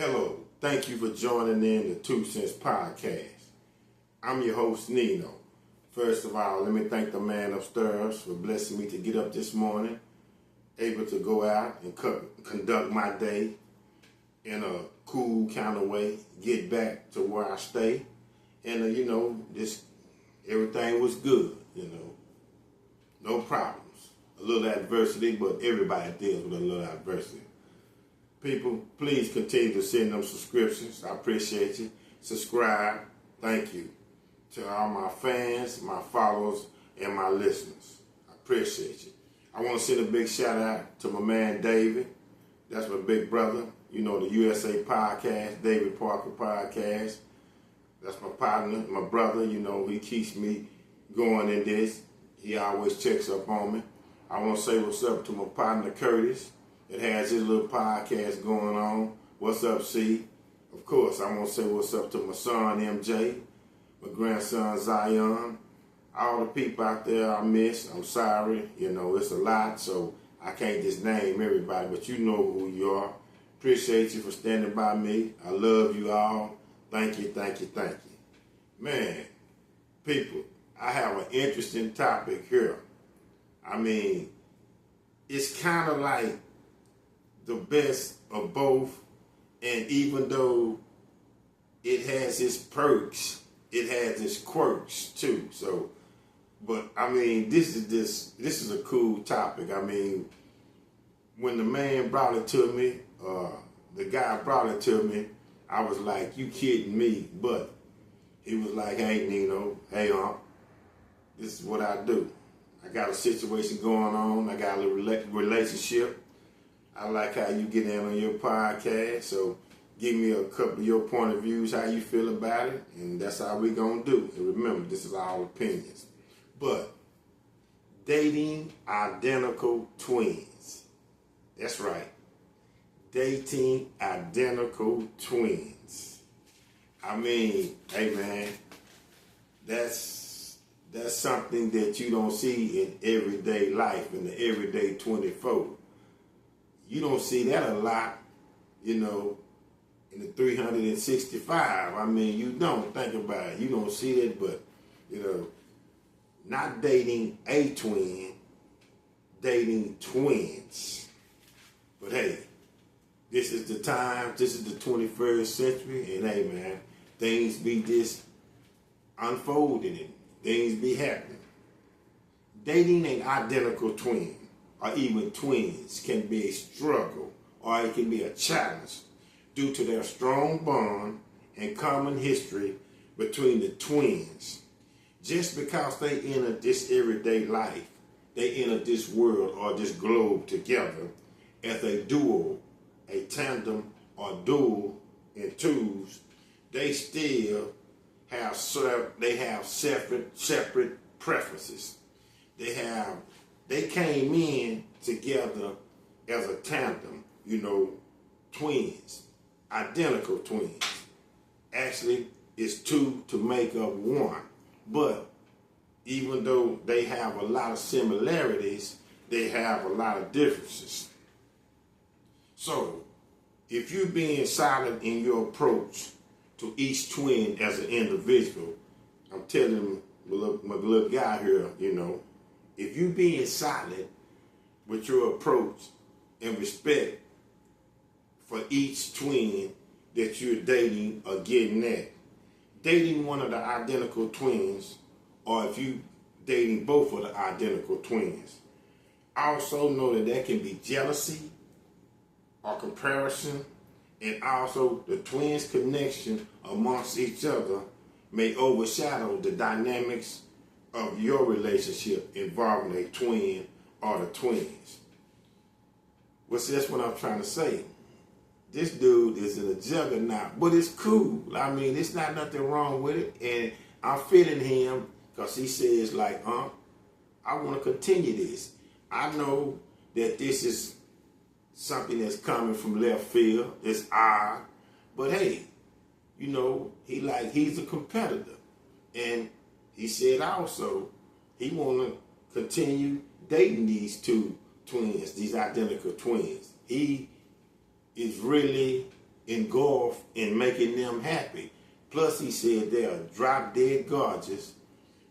Hello, thank you for joining in the 2 Cents Podcast. I'm your host, Nino. First of all, let me thank the man upstairs for blessing me to get up this morning, able to go out and conduct my day in a cool kind of way, get back to where I stay. And, just everything was good, no problems. A little adversity, but everybody deals with a little adversity. People, please continue to send them subscriptions. I appreciate you. Subscribe. Thank you. To all my fans, my followers, and my listeners. I appreciate you. I want to send a big shout out to my man David. That's my big brother. The USA Podcast, David Parker Podcast. That's my partner, my brother. He keeps me going in this. He always checks up on me. I want to say what's up to my partner Curtis. It has his little podcast going on. What's up, C? Of course, I want to say what's up to my son, MJ, my grandson, Zion, all the people out there I miss. I'm sorry. It's a lot, so I can't just name everybody, but you know who you are. Appreciate you for standing by me. I love you all. Thank you, thank you, thank you. Man, people, I have an interesting topic here. It's kind of like the best of both, and even though it has its perks, it has its quirks too. So, but this is a cool topic. When the man brought it to me, the guy brought it to me, I was like, "You kidding me?" But he was like, "Hey, Nino, hey, this is what I do. I got a situation going on. I got a little relationship. I like how you get in on your podcast, so give me a couple of your point of views, how you feel about it, and that's how we gonna do. And remember, this is our opinions. But dating identical twins. That's right. Dating identical twins. Hey man, that's something that you don't see in everyday life, in the everyday 24. You don't see that a lot, in the 365. You don't think about it. You don't see that, but, not dating a twin, dating twins. But hey, this is the time, this is the 21st century, and hey man, things be just unfolding and things be happening. Dating an identical twin, or even twins, can be a struggle or it can be a challenge due to their strong bond and common history between the twins. Just because they enter this everyday life, they enter this world or this globe together as a duo, a tandem, or dual in twos, they still have separate preferences. They came in together as a tandem, twins, identical twins. Actually, it's two to make up one. But even though they have a lot of similarities, they have a lot of differences. So, if you're being silent in your approach to each twin as an individual, I'm telling my little guy here, if you being silent with your approach and respect for each twin that you're dating or getting at, dating one of the identical twins, or if you dating both of the identical twins, also know that there can be jealousy or comparison, and also the twins' connection amongst each other may overshadow the dynamics of your relationship involving a twin or the twins. That's what I'm trying to say. This dude is in a juggernaut, but it's cool. It's not nothing wrong with it, and I'm feeling him because he says I want to continue this. I know that this is something that's coming from left field. It's odd, but hey, he's a competitor, and he said also he want to continue dating these two twins, these identical twins. He is really engulfed in making them happy. Plus, he said they are drop dead gorgeous.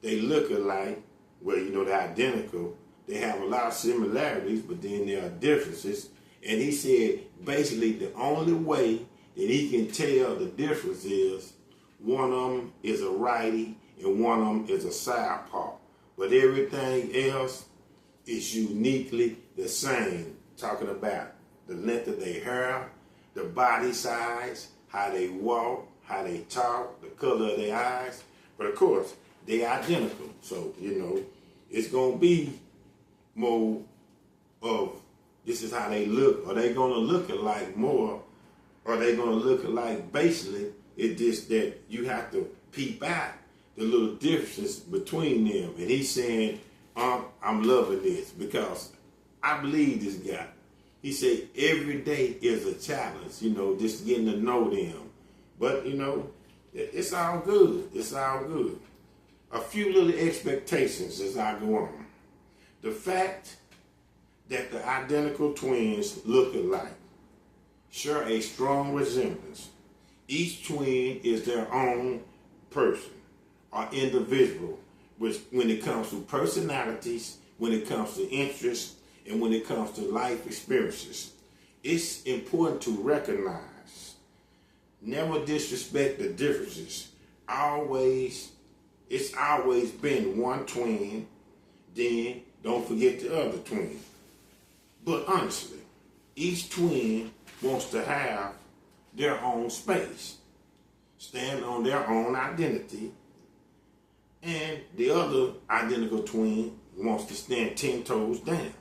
They look alike. Well, you know, they're identical. They have a lot of similarities, but then there are differences. And he said basically the only way that he can tell the difference is one of them is a righty and one of them is a southpaw. But everything else is uniquely the same. Talking about the length of their hair, the body size, how they walk, how they talk, the color of their eyes. But of course, they're identical. So, you know, it's going to be more of this is how they look. Are they going to look alike more? Or are they going to look alike basically? It's just that you have to peep out the little differences between them. And he's saying, I'm loving this because I believe this guy. He said every day is a challenge, you know, just getting to know them. But, you know, it's all good. It's all good. A few little expectations as I go on. The fact that the identical twins look alike share a strong resemblance. Each twin is their own person or individual, which when it comes to personalities, when it comes to interests, and when it comes to life experiences. It's important to recognize, never disrespect the differences. It's always been one twin, then don't forget the other twin. But honestly, each twin wants to have their own space, stand on their own identity, and the other identical twin wants to stand 10 toes down.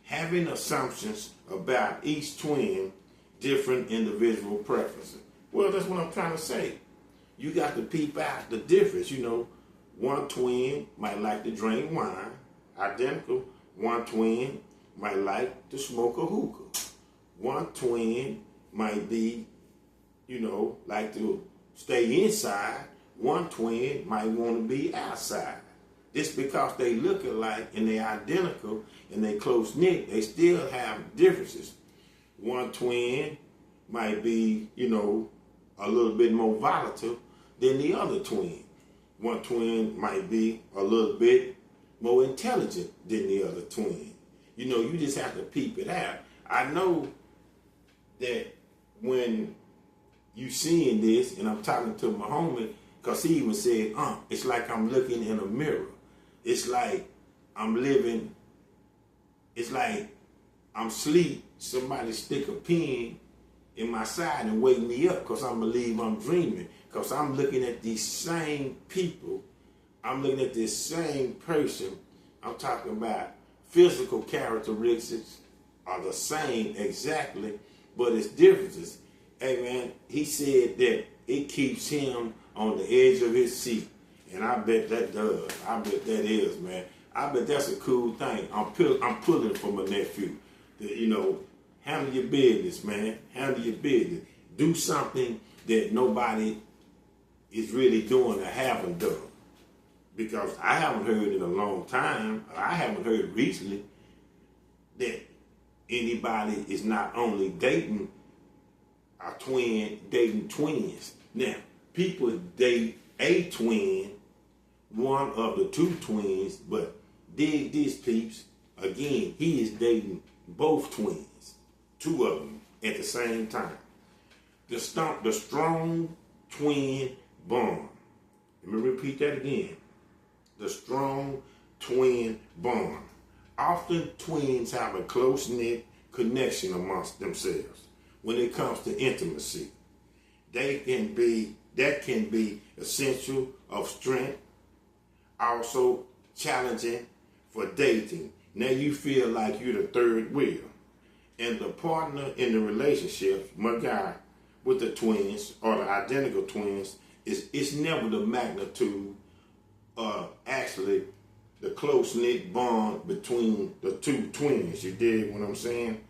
Having assumptions about each twin, different individual preferences. Well, that's what I'm trying to say. You got to peep out the difference. You know, one twin might like to drink wine, identical. One twin might like to smoke a hookah. One twin might be, you know, like to stay inside. One twin might want to be outside. Just because they look alike and they're identical and they close-knit, they still have differences. One twin might be, you know, a little bit more volatile than the other twin. One twin might be a little bit more intelligent than the other twin. You know, you just have to peep it out. I know that when you seeing this, and I'm talking to my homie, because he even said, it's like I'm looking in a mirror. It's like I'm living, it's like I'm asleep, somebody stick a pin in my side and wake me up because I believe I'm dreaming. Because I'm looking at these same people. I'm looking at this same person. I'm talking about physical characteristics are the same exactly, but it's differences. Hey man, he said that it keeps him on the edge of his seat. And I bet that does. I bet that is, man. I bet that's a cool thing. I'm pulling for my nephew. You know, handle your business, man. Handle your business. Do something that nobody is really doing or haven't done. Because I haven't heard in a long time, I haven't heard recently that anybody is not only dating a twin, dating twins. Now, people date a twin, one of the two twins, but dig this, peeps. Again, he is dating both twins, two of them at the same time. The strong twin bond. Let me repeat that again. The strong twin bond. Often twins have a close-knit connection amongst themselves when it comes to intimacy. That can be essential of strength, also challenging for dating. Now you feel like you're the third wheel. And the partner in the relationship, my guy with the twins or the identical twins, it's never the magnitude of actually the close-knit bond between the two twins. You dig what I'm saying?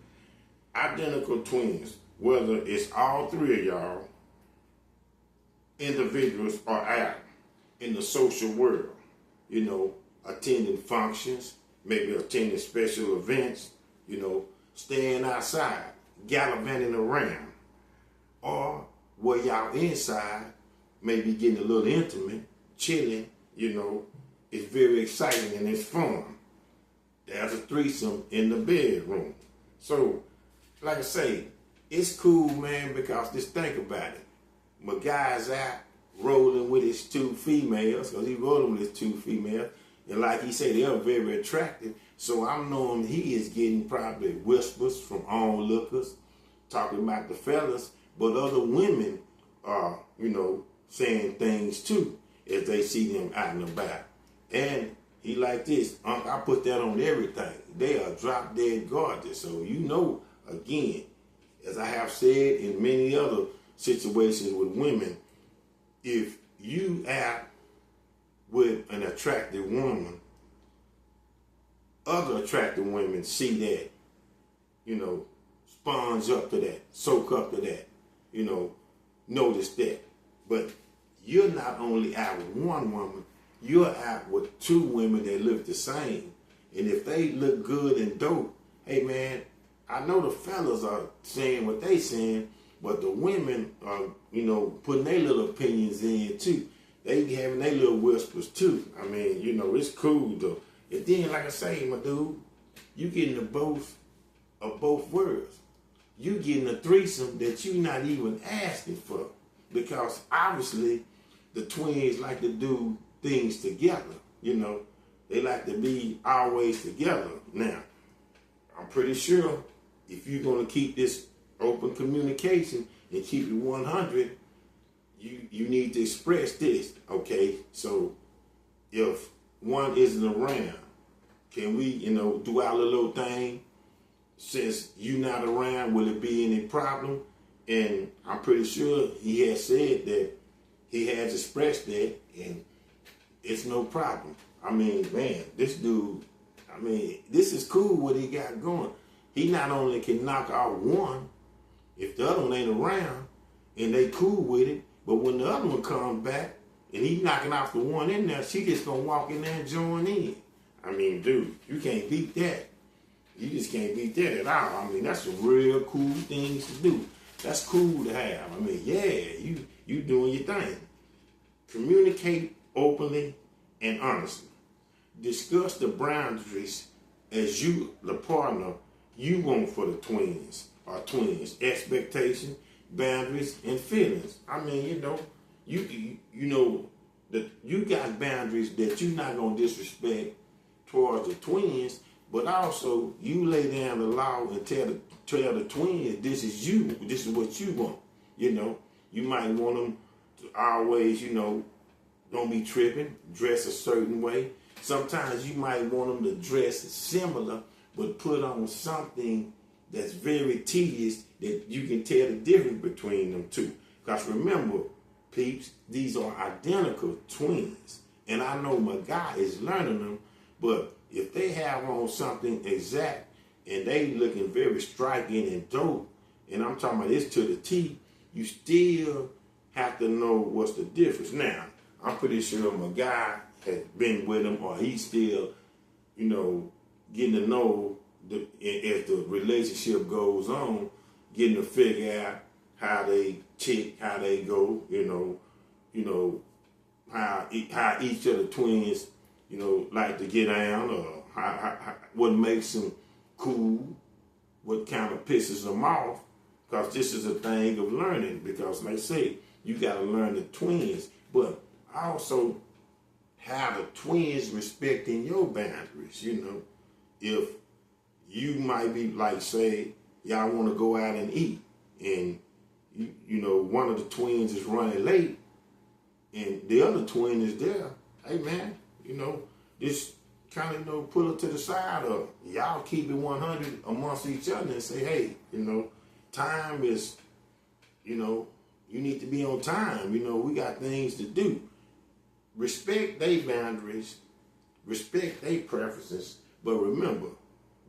Identical twins, whether it's all three of y'all, individuals are out in the social world, you know, attending functions, maybe attending special events, you know, staying outside, gallivanting around, or where y'all inside, maybe getting a little intimate, chilling, it's very exciting and it's fun. There's a threesome in the bedroom. So, like I say, it's cool, man, because just think about it. My guy's out rolling with his two females, because he's rolling with his two females, and like he said, they're very attractive. So I'm knowing he is getting probably whispers from onlookers talking about the fellas, but other women are, saying things too as they see them out and about. And he like this, I put that on everything. They are drop dead gorgeous. So again, as I have said in many other situations with women, if you act with an attractive woman, other attractive women see that, sponge up to that, soak up to that, notice that. But you're not only out with one woman, you're out with two women that look the same. And if they look good and dope, hey man, I know the fellas are saying what they saying, but the women are, putting their little opinions in too. They be having their little whispers too. I mean, it's cool though. And then, like I say, my dude, you getting the both of both worlds. You getting a threesome that you not even asking for. Because obviously, the twins like to do things together. They like to be always together. Now, I'm pretty sure if you're going to keep this open communication and keep it 100, you need to express this, okay? So if one isn't around, can we, do our little thing? Since you not around, will it be any problem? And I'm pretty sure he has said that he has expressed that, and it's no problem. I mean, man, this dude, this is cool what he got going. He not only can knock out one, if the other one ain't around, and they cool with it, but when the other one comes back, and he knocking off the one in there, she just gonna walk in there and join in. I mean, dude, you can't beat that. You just can't beat that at all. That's some real cool things to do. That's cool to have. Yeah, you doing your thing. Communicate openly and honestly. Discuss the boundaries as you, the partner, you want for the twins or twins. Expectations, boundaries, and feelings. That you got boundaries that you're not gonna disrespect towards the twins, but also you lay down the law and tell the twins this is you, this is what you want. You might want them to always, don't be tripping, dress a certain way. Sometimes you might want them to dress similar, but put on something that's very tedious that you can tell the difference between them two. Because remember, peeps, these are identical twins. And I know my guy is learning them, but if they have on something exact and they looking very striking and dope, and I'm talking about this to the T, you still have to know what's the difference. Now, I'm pretty sure my guy has been with him, or he's still, getting to know as the relationship goes on, getting to figure out how they tick, how they go, how each of the twins, like to get down, or how, what makes them cool, what kind of pisses them off, because this is a thing of learning, because like I say, you got to learn the twins, but also how the twins respecting your boundaries, if you might be like, say, y'all want to go out and eat, and one of the twins is running late, and the other twin is there. Hey man, just kind of pull it to the side, or y'all keep it 100 amongst each other and say, hey, time is, you need to be on time. We got things to do. Respect their boundaries, respect their preferences, but remember,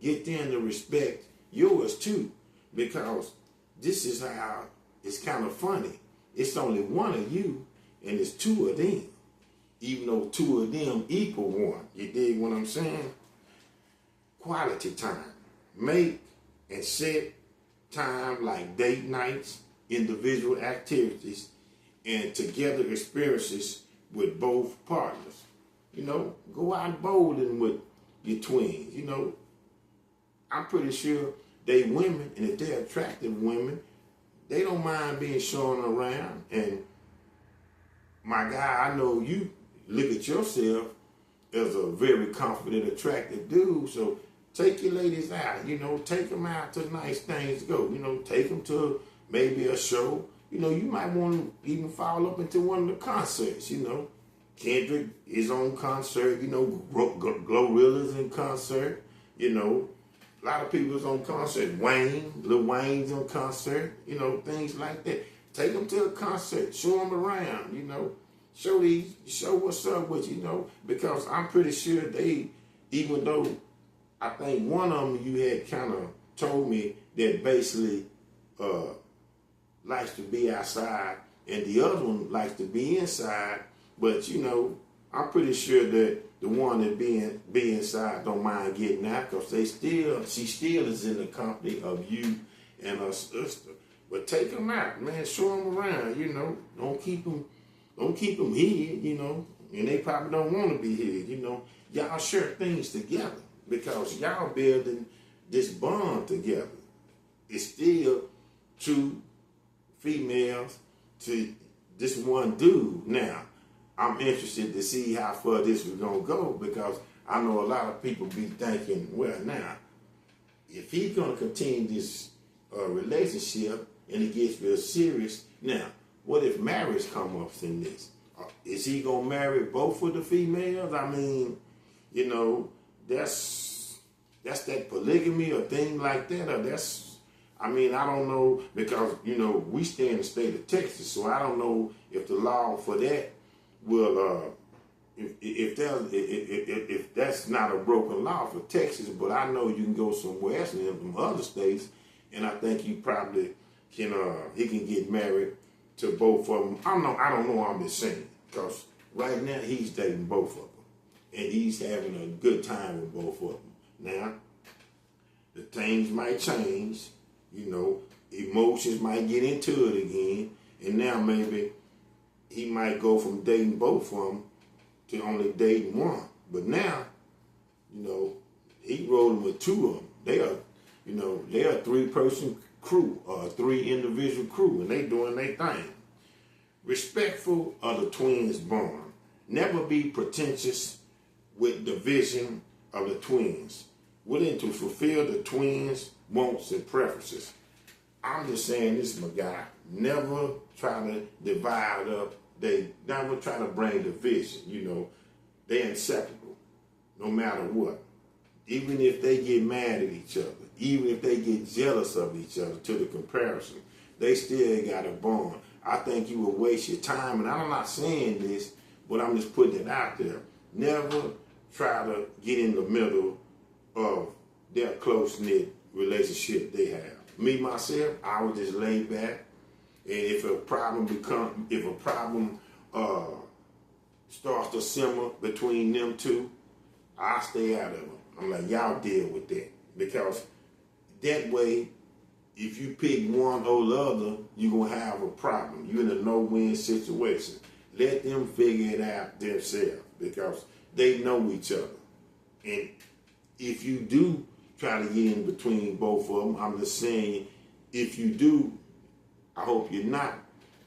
get them to respect yours too, because this is how it's kind of funny. It's only one of you, and it's two of them, even though two of them equal one. You dig what I'm saying? Quality time. Make and set time like date nights, individual activities and together experiences with both partners. You know, go out bowling with your twins. You know, I'm pretty sure they women, and if they're attractive women, they don't mind being shown around. And my guy, I know you look at yourself as a very confident, attractive dude. So take your ladies out, you know, take them out to nice things to go. You know, take them to maybe a show. You know, you might want to even follow up into one of the concerts, you know. Kendrick, his own concert, you know, Glorilla's in concert, you know. A lot of people's on concert. Lil Wayne's on concert, you know, things like that. Take them to a concert, show them around, you know. Show what's up with you know, because I'm pretty sure they, even though I think one of them you had kind of told me that basically likes to be outside and the other one likes to be inside, but you know, I'm pretty sure that the one that be inside don't mind getting out because she still is in the company of you and her sister. But take them out, man. Show them around, you know. Don't keep them hid, you know. And they probably don't want to be hid, you know. Y'all share things together because y'all building this bond together. It's still two females to this one dude. Now, I'm interested to see how far this is going to go because I know a lot of people be thinking, well, now, if he's going to continue this relationship and it gets real serious, now, what if marriage come up in this? Is he going to marry both of the females? I mean, you know, that's that polygamy or thing like that, or that's, I mean, I don't know, because, you know, we stay in the state of Texas, so I don't know if the law for that will, if that's not a broken law for Texas, but I know you can go somewhere else in some other states, and I think he probably can, he can get married to both of them. I don't know, I'm just saying, because right now he's dating both of them, and he's having a good time with both of them. Now, the things might change, you know, emotions might get into it again, and now maybe he might go from dating both of them to only dating one. But now, you know, he rolling with two of them. They are, you know, they are a 3-person crew or a 3 individual crew, and they doing their thing. Respectful of the twins' bond. Never be pretentious with the vision of the twins. Willing to fulfill the twins' wants and preferences. I'm just saying this, my guy. Never try to divide up. They never try to bring division. You know, they're inseparable, no matter what. Even if they get mad at each other, even if they get jealous of each other to the comparison, they still got a bond. I think you will waste your time, and I'm not saying this, but I'm just putting it out there. Never try to get in the middle of their close-knit relationship they have. Me, myself, I would just lay back, and if a problem starts to simmer between them two, I stay out of it. I'm like, y'all deal with that. Because that way, if you pick one or the other, you're going to have a problem. You're in a no-win situation. Let them figure it out themselves because they know each other. And if you do try to get in between both of them, I'm just saying, if you do, I hope you're not,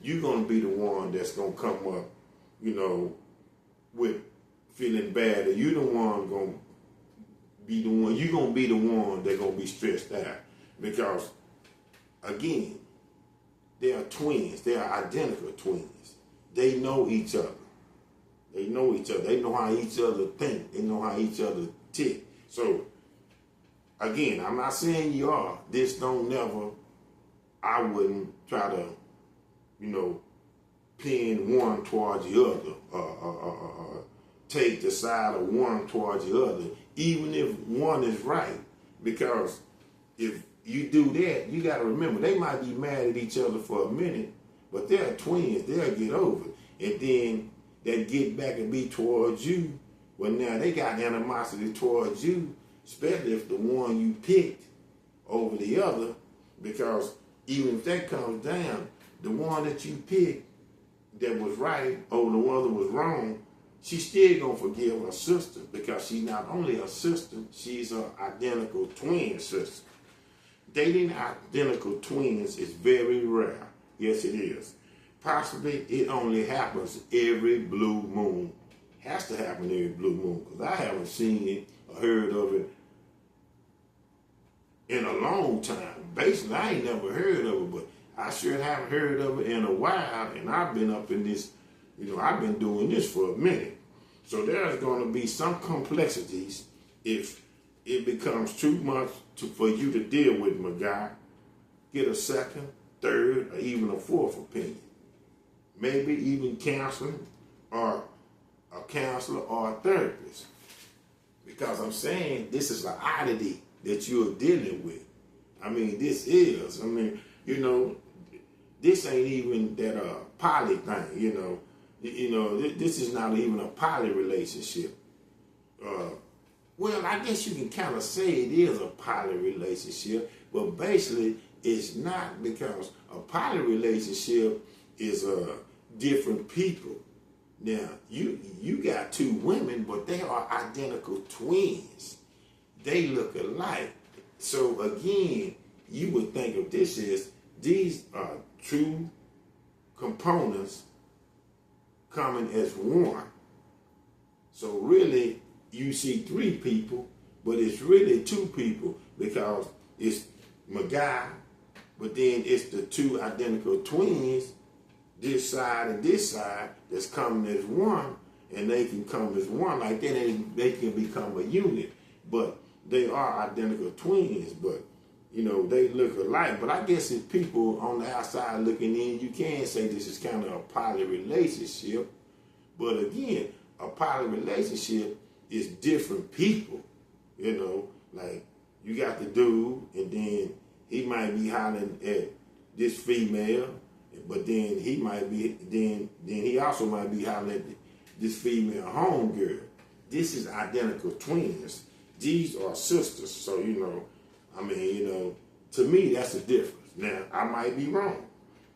you're going to be the one that's going to come up, you know, with feeling bad. Or you're the one going to be the one, you're going to be the one that's going to be stressed out. Because, again, they are twins. They are identical twins. They know each other. They know each other. They know how each other think. They know how each other tick. So, again, I'm not saying you are. This don't never, I wouldn't try to, you know, pin one towards the other. Take the side of one towards the other, even if one is right. Because if you do that, you got to remember, they might be mad at each other for a minute, but they're twins. They'll get over it. And then they get back and be towards you. Well, now they got animosity towards you, especially if the one you picked over the other, because even if that comes down, the one that you picked that was right or the one that was wrong, she's still gonna forgive her sister because she's not only a sister, she's her identical twin sister. Dating identical twins is very rare. Yes, it is. Possibly it only happens every blue moon. Has to happen every blue moon because I haven't seen it or heard of it in a long time. Basically, I ain't never heard of it, but I sure haven't heard of it in a while, and I've been up in this, I've been doing this for a minute. So there's going to be some complexities if it becomes too much for you to deal with, my guy. Get a second, third, or even a fourth opinion. Maybe even counseling or a counselor or a therapist. Because I'm saying this is an oddity that you're dealing with. This is. This ain't even that poly thing, this is not even a poly relationship. Well, I guess you can kind of say it is a poly relationship, but basically it's not, because a poly relationship is different people. Now, you got two women, but they are identical twins. They look alike. So again, you would think of this as these are two components coming as one. So really, you see three people, but it's really two people because it's my guy, but then it's the two identical twins, this side and this side, that's coming as one, and they can come as one like that, and they can become a unit. But they are identical twins, but they look alike. But I guess if people on the outside looking in, you can say this is kind of a poly relationship. But again, a poly relationship is different people. Like you got the dude, and then he might be hollering at this female, but then he might be then he also might be hollering at this female homegirl. This is identical twins. These are sisters. So to me that's the difference. Now I might be wrong,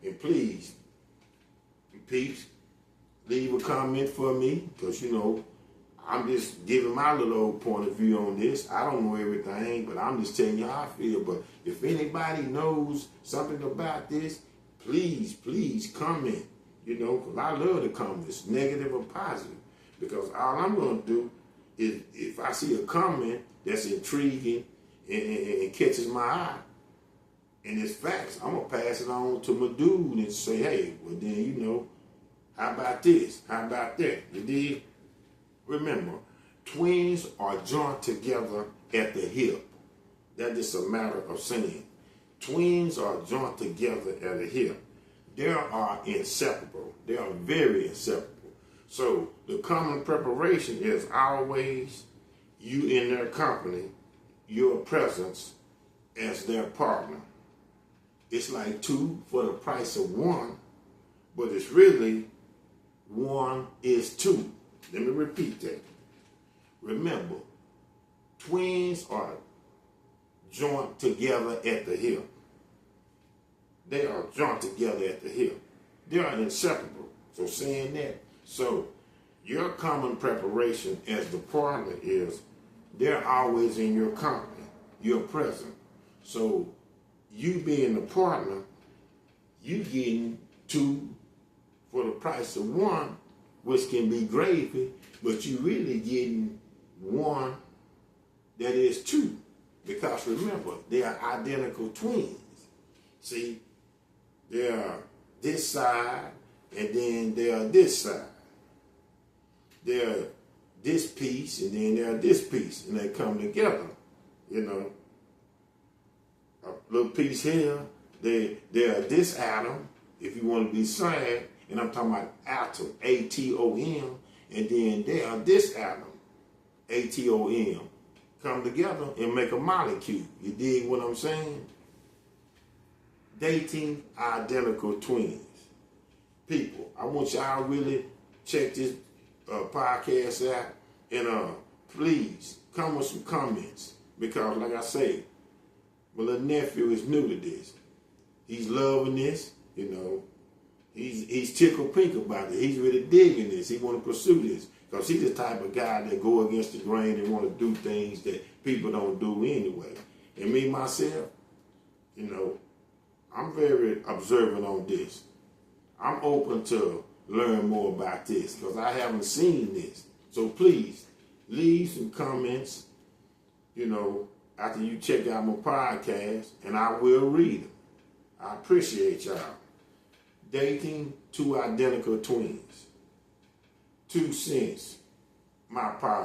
and please, peeps, leave a comment for me, because I'm just giving my little old point of view on this. I don't know everything, but I'm just telling you how I feel. But if anybody knows something about this, please comment, because I love the comments, negative or positive. Because all I'm going to do is, if I see a comment that's intriguing and catches my eye, and it's facts, I'm going to pass it on to my dude and say, hey, well then, how about this? How about that? You dig? Remember, twins are joined together at the hip. That is a matter of saying. Twins are joined together at the hip. They are inseparable. They are very inseparable. So the common preparation is always you in their company, your presence as their partner. It's like two for the price of one, but it's really one is two. Let me repeat that. Remember, twins are joined together at the hip. They are joined together at the hip. They are inseparable. So saying that, so your common preparation as the partner is they're always in your company, you're present. So you being the partner, you getting two for the price of one, which can be gravy, but you really getting one that is two. Because remember, they are identical twins. See, they are this side, and then they are this side. They are this piece, and then they are this piece, and they come together. A little piece here, they are this atom, if you want to be sad, and I'm talking about atom, A-T-O-M, and then they are this atom, A-T-O-M, come together and make a molecule. You dig what I'm saying? Dating identical twins. People, I want y'all really check this podcast out, and please come with some comments, because like I say, my little nephew is new to this. He's loving this, He's tickled pink about it. He's really digging this. He want to pursue this because he's the type of guy that go against the grain and want to do things that people don't do anyway. And me, myself, you know, I'm very observant on this. I'm open to learn more about this because I haven't seen this. So please, leave some comments, you know, after you check out my podcast, and I will read them. I appreciate y'all. Dating two identical twins. 2 cents. My podcast.